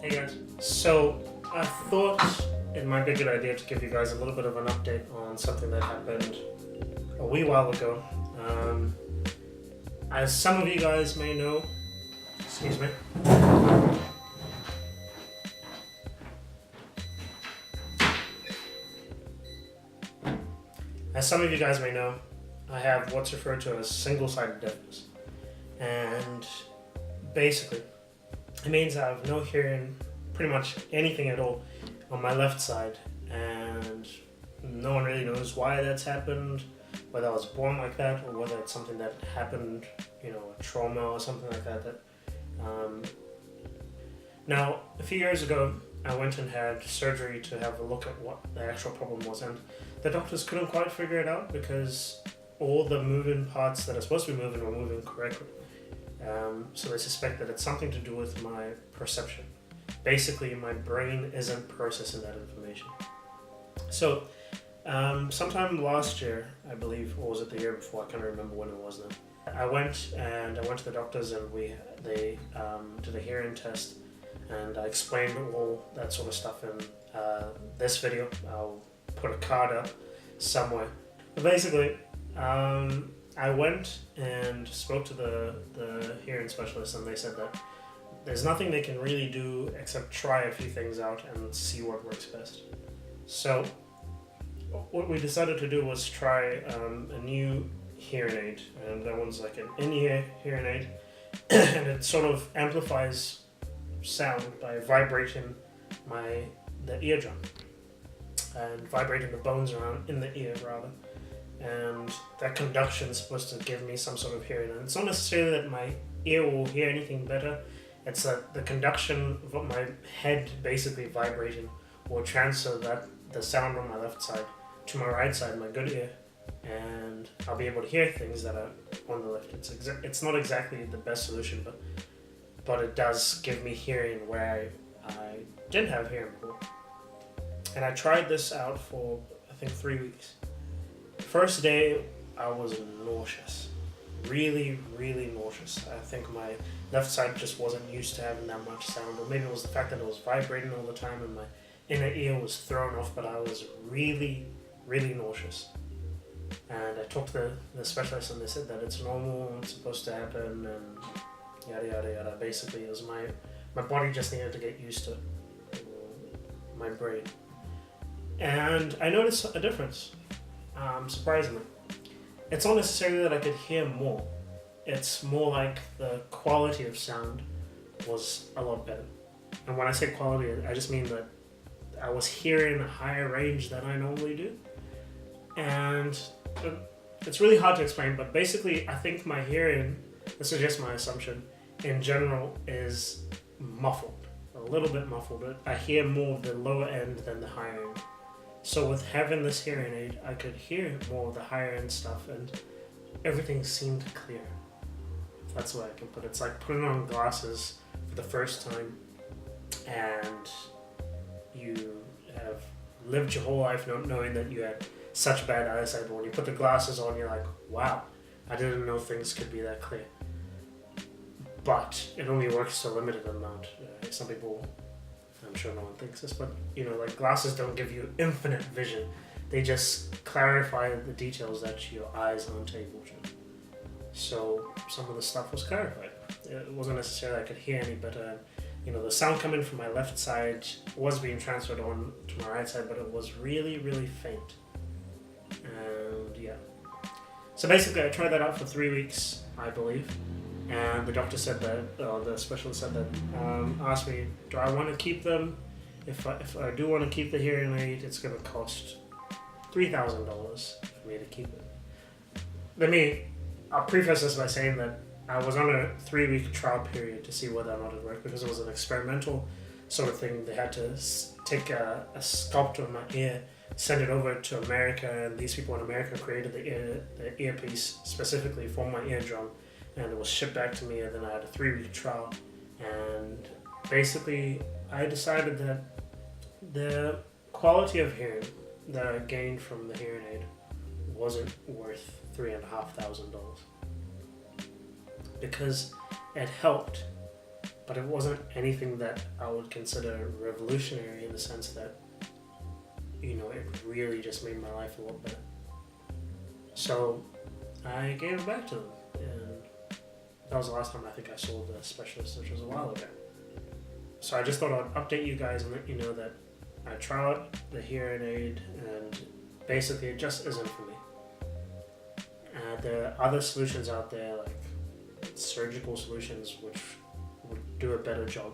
Hey guys, so I thought it might be a good idea to give you guys a little bit of an update on something that happened a wee while ago. As some of you guys may know, excuse me. As some of you guys may know, I have what's referred to as single-sided deafness. And basically, it means I have no hearing pretty much anything at all on my left side, and no one really knows why that's happened, whether I was born like that or whether it's something that happened, a trauma or something like that. Now, a few years ago, I went and had surgery to have a look at what the actual problem was, and the doctors couldn't quite figure it out because all the moving parts that are supposed to be moving were moving correctly. So they suspect that it's something to do with my perception. Basically, my brain isn't processing that information. So, sometime last year, I believe, or was it the year before? I can't remember when it was now. I went to the doctors, and they did a hearing test, and I explained all that sort of stuff in this video. I'll put a card up somewhere. But basically, I went and spoke to the hearing specialist, and they said that there's nothing they can really do except try a few things out and see what works best. So what we decided to do was try a new hearing aid, and that one's like an in-ear hearing aid, and it sort of amplifies sound by vibrating the eardrum and vibrating the bones around in the ear rather. And that conduction is supposed to give me some sort of hearing. And it's not necessarily that my ear will hear anything better, it's that the conduction of my head basically vibrating will transfer the sound on my left side to my right side, my good ear, and I'll be able to hear things that are on the left. It's not exactly the best solution, but it does give me hearing where I didn't have hearing before. And I tried this out for, I think, 3 weeks. First day, I was nauseous. Really, really nauseous. I think my left side just wasn't used to having that much sound, or maybe it was the fact that it was vibrating all the time and my inner ear was thrown off, but I was really, really nauseous. And I talked to the specialist, and they said that it's normal, it's supposed to happen, and yada yada yada. Basically, it was my body just needed to get used to my brain. And I noticed a difference. Surprisingly, it's not necessarily that I could hear more. It's more like the quality of sound was a lot better. And when I say quality, I just mean that I was hearing a higher range than I normally do. And it's really hard to explain, but basically I think my hearing, this is just my assumption, in general is muffled, a little bit muffled. I hear more of the lower end than the higher end. So with having this hearing aid, I could hear more of the higher end stuff, and everything seemed clear. That's the way I can put it. It's like putting on glasses for the first time, and you have lived your whole life not knowing that you had such bad eyesight, but when you put the glasses on, you're like, wow, I didn't know things could be that clear. But it only works to a limited amount. Some people, I'm sure no one thinks this, but like glasses don't give you infinite vision. They just clarify the details that your eyes aren't able to. So some of the stuff was clarified. It wasn't necessarily I could hear any better. The sound coming from my left side was being transferred on to my right side, but it was really, really faint. And yeah. So basically I tried that out for 3 weeks, I believe. And the doctor said that, the specialist said that, asked me, do I want to keep them? If I do want to keep the hearing aid, it's going to cost $3,000 for me to keep it. Let me I'll preface this by saying that I was on a 3-week trial period to see whether or not it worked because it was an experimental sort of thing. They had to take a sculpt of my ear, send it over to America, and these people in America created the earpiece specifically for my eardrum, and it was shipped back to me, and then I had a 3-week trial. And basically, I decided that the quality of hearing that I gained from the hearing aid wasn't worth $3,500 because it helped, but it wasn't anything that I would consider revolutionary in the sense that, you know, it really just made my life a lot better. So I gave it back to them, and that was the last time I think I saw the specialist, which was a while ago. So I just thought I'd update you guys and let you know that I tried the hearing aid, and basically it just isn't for me. There are other solutions out there, like surgical solutions, which would do a better job.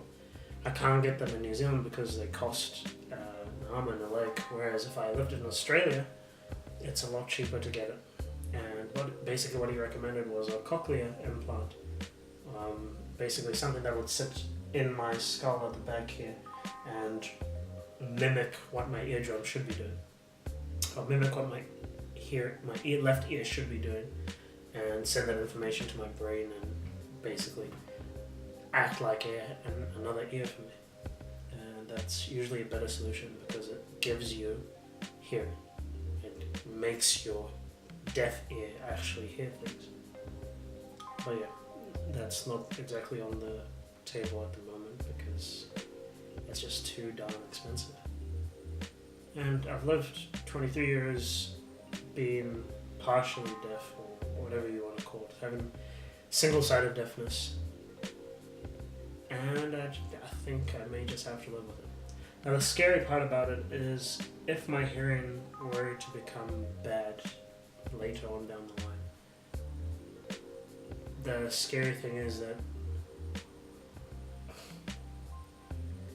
I can't get them in New Zealand because they cost an arm and a leg, whereas if I lived in Australia, it's a lot cheaper to get it. And basically what he recommended was a cochlear implant, basically something that would sit in my skull at the back here and mimic what my eardrum should be doing, or mimic what my left ear should be doing, and send that information to my brain and basically act like another ear for me. And that's usually a better solution because it gives you hearing. It makes your deaf ear actually hear things. But yeah, that's not exactly on the table at the moment because it's just too darn expensive. And I've lived 23 years being partially deaf, or whatever you want to call it, having single-sided deafness, and I think I may just have to live with it. Now the scary part about it is if my hearing were to become bad later on down the line, the scary thing is that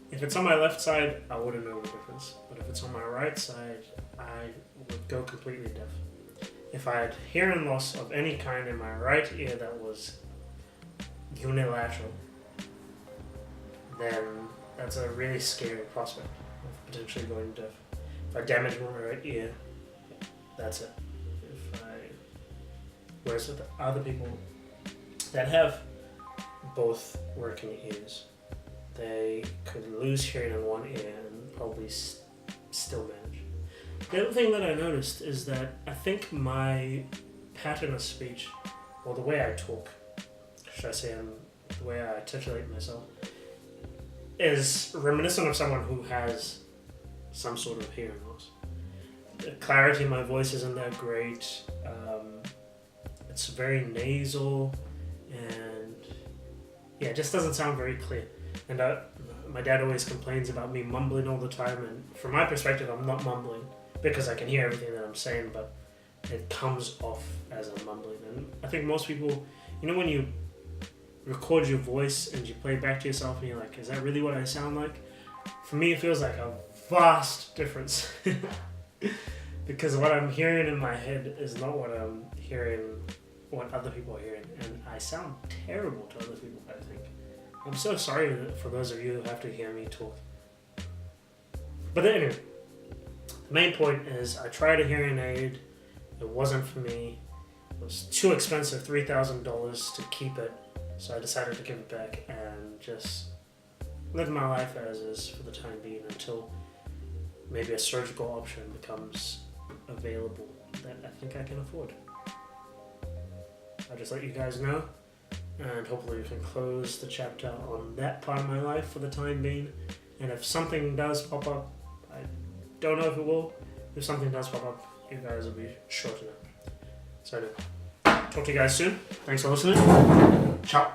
if it's on my left side, I wouldn't know the difference. But if it's on my right side, I would go completely deaf. If I had hearing loss of any kind in my right ear that was unilateral, then that's a really scary prospect of potentially going deaf. If I damage my right ear, that's it. Whereas with other people that have both working ears, they could lose hearing in one ear and probably still manage. The other thing that I noticed is that I think my pattern of speech, or the way I talk, should I say, the way I articulate myself, is reminiscent of someone who has some sort of hearing loss. The clarity in my voice isn't that great. It's very nasal, and yeah, it just doesn't sound very clear. And my dad always complains about me mumbling all the time, and from my perspective, I'm not mumbling because I can hear everything that I'm saying, but it comes off as I'm mumbling. And I think most people, you know, when you record your voice and you play it back to yourself and you're like, is that really what I sound like? For me, it feels like a vast difference because what I'm hearing in my head is not what I'm hearing, what other people are hearing, and I sound terrible to other people, I think. I'm so sorry for those of you who have to hear me talk. But anyway, the main point is I tried a hearing aid. It wasn't for me. It was too expensive, $3,000 to keep it. So I decided to give it back and just live my life as is for the time being until maybe a surgical option becomes available that I think I can afford. I'll just let you guys know, and hopefully we can close the chapter on that part of my life for the time being. And if something does pop up, I don't know if it will. If something does pop up, you guys will be sure to know. So anyway, talk to you guys soon. Thanks for listening. Ciao.